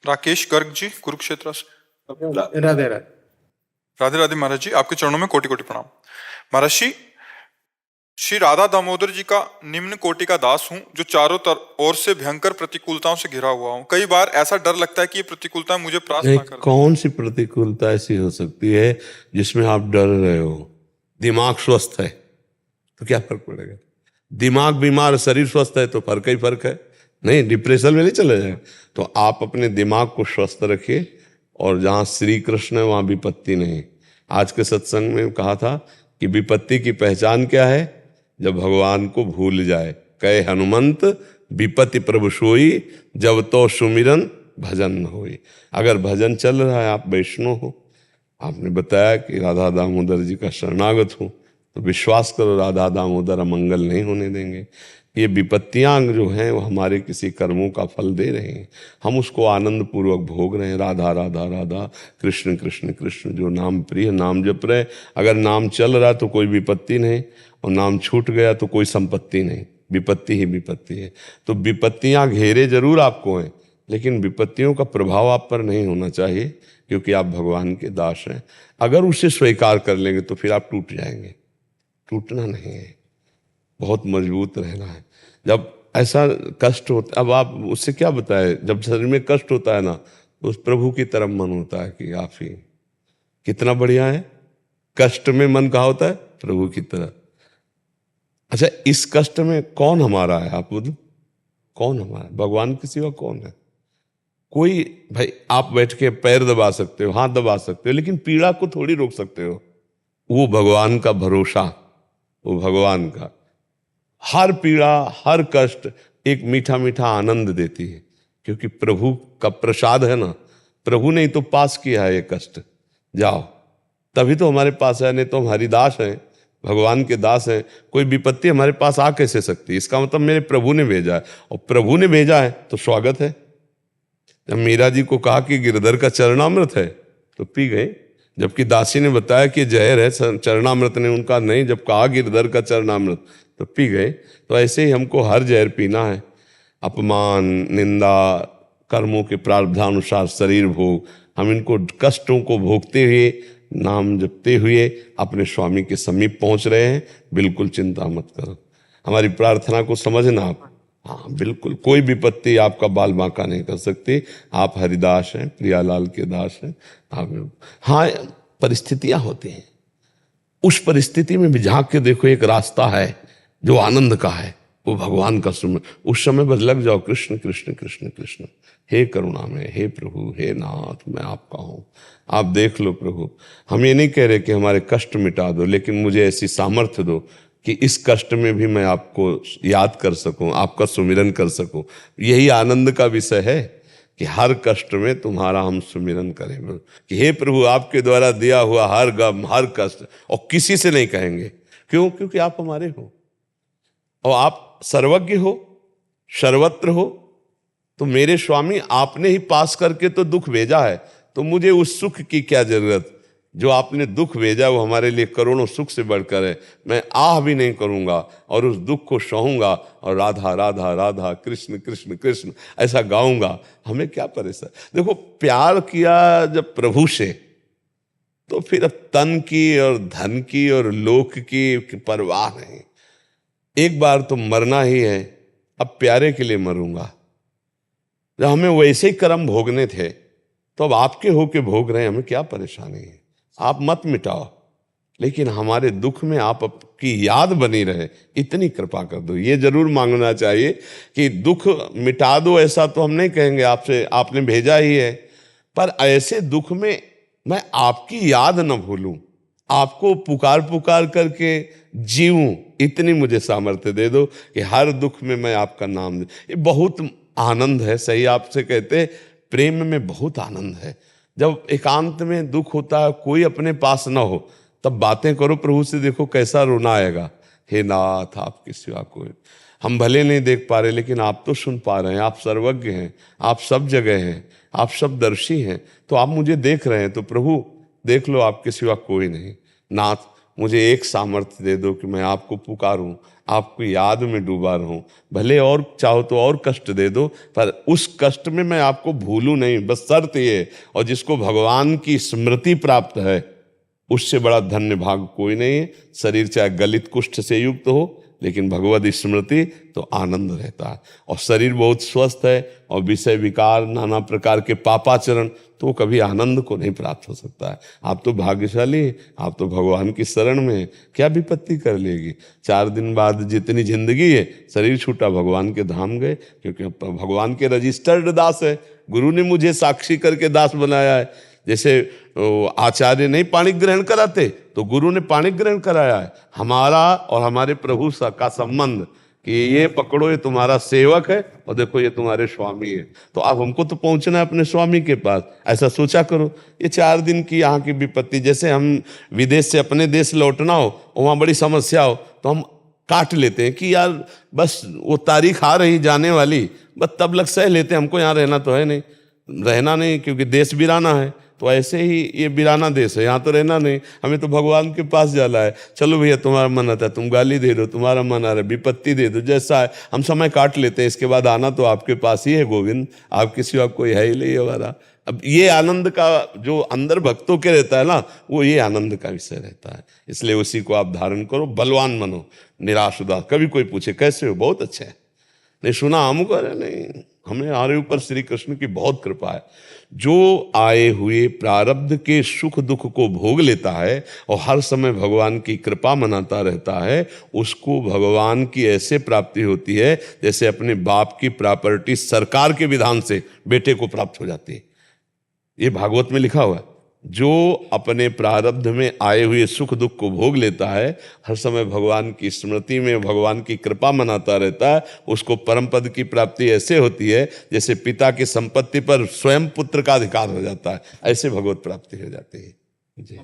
राकेश गर्ग जी कुरुक्षेत्र से। राधे राधे। राधे राधे महाराज जी, आपके चरणों में कोटि कोटि प्रणाम। महाराज जी, श्री राधा दामोदर जी का निम्न कोटि का दास हूँ, जो चारों ओर से भयंकर प्रतिकूलताओं से घिरा हुआ हूँ। कई बार ऐसा डर लगता है कि ये प्रतिकूलता मुझे परास्त ना कर दें। कौन सी प्रतिकूलता ऐसी हो सकती है जिसमें आप डर रहे हो? दिमाग स्वस्थ है तो क्या फर्क पड़ेगा? दिमाग बीमार, शरीर स्वस्थ है तो फर्क ही फर्क है। नहीं, डिप्रेशन में नहीं चले जाए। तो आप अपने दिमाग को स्वस्थ रखिए, और जहाँ श्री कृष्ण है वहाँ विपत्ति नहीं। आज के सत्संग में कहा था कि विपत्ति की पहचान क्या है? जब भगवान को भूल जाए। कहे हनुमंत विपत्ति प्रभु सोई, जब तो सुमिरन भजन न होई। अगर भजन चल रहा है, आप वैष्णव हो, आपने बताया कि राधा दामोदर जी का शरणागत हूँ, तो विश्वास करो राधा दामोदर अमंगल नहीं होने देंगे। ये विपत्तियां जो हैं वो हमारे किसी कर्मों का फल दे रहे हैं, हम उसको आनंद पूर्वक भोग रहे हैं। राधा राधा राधा, कृष्ण कृष्ण कृष्ण, जो नाम प्रिय नाम जप रहे। अगर नाम चल रहा तो कोई विपत्ति नहीं, और नाम छूट गया तो कोई संपत्ति नहीं। विपत्ति ही विपत्ति है। तो विपत्तियां घेरे जरूर आपको हैं, लेकिन विपत्तियों का प्रभाव आप पर नहीं होना चाहिए, क्योंकि आप भगवान के दास हैं। अगर उसे स्वीकार कर लेंगे तो फिर आप टूट जाएंगे। टूटना नहीं है, बहुत मजबूत रहना है। जब ऐसा कष्ट होता, अब आप उससे क्या बताए, जब शरीर में कष्ट होता है ना, तो उस प्रभु की तरफ मन होता है कि आप ही, कितना बढ़िया है। कष्ट में मन कहाँ होता है? प्रभु की तरफ। अच्छा, इस कष्ट में कौन हमारा है? आप बोलो, कौन हमारा? भगवान के सिवा कौन है? कोई भाई, आप बैठ के पैर दबा सकते हो, हाथ दबा सकते हो, लेकिन पीड़ा को थोड़ी रोक सकते हो। वो भगवान का भरोसा, वो भगवान का। हर पीड़ा, हर कष्ट एक मीठा मीठा आनंद देती है, क्योंकि प्रभु का प्रसाद है ना। प्रभु ने तो पास किया है ये कष्ट, जाओ, तभी तो हमारे पास है। नहीं तो हम हरिदास हैं, भगवान के दास हैं। कोई विपत्ति हमारे पास आ कैसे सकती? इसका मतलब मेरे प्रभु ने भेजा है, और प्रभु ने भेजा है तो स्वागत है। जब मीरा जी को कहा कि गिरधर का चरणामृत है तो पी गए, जबकि दासी ने बताया कि जहर है चरणामृत ने उनका नहीं। जब कहा गिरधर का चरणामृत तो पी गए। तो ऐसे ही हमको हर जहर पीना है। अपमान, निंदा, कर्मों के प्रारब्धानुसार शरीर भोग, हम इनको कष्टों को भोगते हुए, नाम जपते हुए अपने स्वामी के समीप पहुंच रहे हैं। बिल्कुल चिंता मत करो, हमारी प्रार्थना को समझना आप। हाँ बिल्कुल, कोई विपत्ति आपका बाल बांका नहीं कर सकती। आप हरिदास हैं, प्रियालाल के दास हैं। आप, हाँ, परिस्थितियां होती हैं, उस परिस्थिति में भी झांक के देखो, एक रास्ता है जो आनंद का है, वो भगवान का सुन। उस समय बस लग जाओ, कृष्ण कृष्ण कृष्ण कृष्ण, हे करुणा में, हे प्रभु, हे नाथ, मैं आपका हूँ। आप देख लो प्रभु, हम ये नहीं कह रहे कि हमारे कष्ट मिटा दो, लेकिन मुझे ऐसी सामर्थ्य दो कि इस कष्ट में भी मैं आपको याद कर सकूं, आपका सुमिरन कर सकूं। यही आनंद का विषय है कि हर कष्ट में तुम्हारा हम सुमिरन करें, कि हे प्रभु, आपके द्वारा दिया हुआ हर गम, हर कष्ट, और किसी से नहीं कहेंगे। क्यों? क्योंकि आप हमारे हो, और आप सर्वज्ञ हो, सर्वत्र हो। तो मेरे स्वामी, आपने ही पास करके तो दुख भेजा है, तो मुझे उस सुख की क्या जरूरत? जो आपने दुख भेजा वो हमारे लिए करोड़ों सुख से बढ़कर है। मैं आह भी नहीं करूंगा और उस दुख को सहूंगा, और राधा राधा राधा, कृष्ण कृष्ण कृष्ण ऐसा गाऊंगा। हमें क्या परेशान? देखो, प्यार किया जब प्रभु से, तो फिर अब तन की और धन की और लोक की परवाह नहीं। एक बार तो मरना ही है, अब प्यारे के लिए मरूंगा। जब हमें वैसे ही कर्म भोगने थे, तो अब आपके होके भोग रहे हैं, हमें क्या परेशानी है? आप मत मिटाओ, लेकिन हमारे दुख में आपकी याद बनी रहे, इतनी कृपा कर दो। ये जरूर मांगना चाहिए कि दुख मिटा दो, ऐसा तो हम नहीं कहेंगे आपसे, आपने भेजा ही है, पर ऐसे दुख में मैं आपकी याद न भूलूं, आपको पुकार पुकार करके जीऊं, इतनी मुझे सामर्थ्य दे दो कि हर दुख में मैं आपका नाम दे। ये बहुत आनंद है। सही आपसे कहते, प्रेम में बहुत आनंद है। जब एकांत में दुख होता है, कोई अपने पास ना हो, तब बातें करो प्रभु से, देखो कैसा रोना आएगा। हे नाथ, आपके सिवा कोई, हम भले नहीं देख पा रहे, लेकिन आप तो सुन पा रहे हैं। आप सर्वज्ञ हैं, आप सब जगह हैं, आप सब दर्शी हैं, तो आप मुझे देख रहे हैं। तो प्रभु देख लो, आपके सिवा कोई नहीं। नाथ, मुझे एक सामर्थ्य दे दो कि मैं आपको पुकारूं, आपकी याद में डूबा रहूं, भले और चाहो तो और कष्ट दे दो, पर उस कष्ट में मैं आपको भूलूं नहीं, बस शर्त ये। और जिसको भगवान की स्मृति प्राप्त है उससे बड़ा धन्य भाग कोई नहीं है। शरीर चाहे गलित कुष्ठ से युक्त हो, लेकिन भगवत स्मृति तो आनंद रहता है। और शरीर बहुत स्वस्थ है और विषय विकार नाना प्रकार के पापाचरण, तो कभी आनंद को नहीं प्राप्त हो सकता है। आप तो भाग्यशाली हैं, आप तो भगवान की शरण में हैं, क्या विपत्ति कर लेगी। 4 दिन बाद जितनी जिंदगी है, शरीर छूटा, भगवान के धाम गए, क्योंकि भगवान के रजिस्टर्ड दास है। गुरु ने मुझे साक्षी करके दास बनाया है। जैसे आचार्य नहीं पाणी ग्रहण कराते, तो गुरु ने पाणी ग्रहण कराया है। हमारा और हमारे प्रभु का संबंध कि ये पकड़ो, ये तुम्हारा सेवक है, और देखो ये तुम्हारे स्वामी है। तो अब हमको तो पहुंचना है अपने स्वामी के पास, ऐसा सोचा करो। ये 4 दिन की यहाँ की विपत्ति, जैसे हम विदेश से अपने देश लौटना हो, वहाँ बड़ी समस्या हो, तो हम काट लेते हैं कि यार बस वो तारीख आ रही जाने वाली, बस तब लग सह लेते हैं, हमको यहाँ रहना तो है नहीं, रहना नहीं, क्योंकि देश वीराना है। तो ऐसे ही ये वीराना देश है, यहाँ तो रहना नहीं, हमें तो भगवान के पास जाना है। चलो भैया तुम्हारा मन आता है, तुम गाली दे दो, तुम्हारा मन आ रहा है विपत्ति दे दो, जैसा है हम समय काट लेते हैं। इसके बाद आना तो आपके पास ही है गोविंद, आपके सिवा कोई है ही नहीं हमारा। अब ये आनंद का जो अंदर भक्तों के रहता है ना, वो ये आनंद का विषय रहता है। इसलिए उसी को आप धारण करो, बलवान बनो, निराश उदास। कभी कोई पूछे कैसे हो, बहुत अच्छे हैं, नहीं सुना हमको, अरे नहीं, हमारे ऊपर श्री कृष्ण की बहुत कृपा है। जो आए हुए प्रारब्ध के सुख दुख को भोग लेता है और हर समय भगवान की कृपा मनाता रहता है, उसको भगवान की ऐसे प्राप्ति होती है जैसे अपने बाप की प्रॉपर्टी सरकार के विधान से बेटे को प्राप्त हो जाती है। ये भागवत में लिखा हुआ है। जो अपने प्रारब्ध में आए हुए सुख दुख को भोग लेता है, हर समय भगवान की स्मृति में भगवान की कृपा मनाता रहता है, उसको परम पद की प्राप्ति ऐसे होती है जैसे पिता की संपत्ति पर स्वयं पुत्र का अधिकार हो जाता है, ऐसे भगवत प्राप्ति हो जाती है। जी।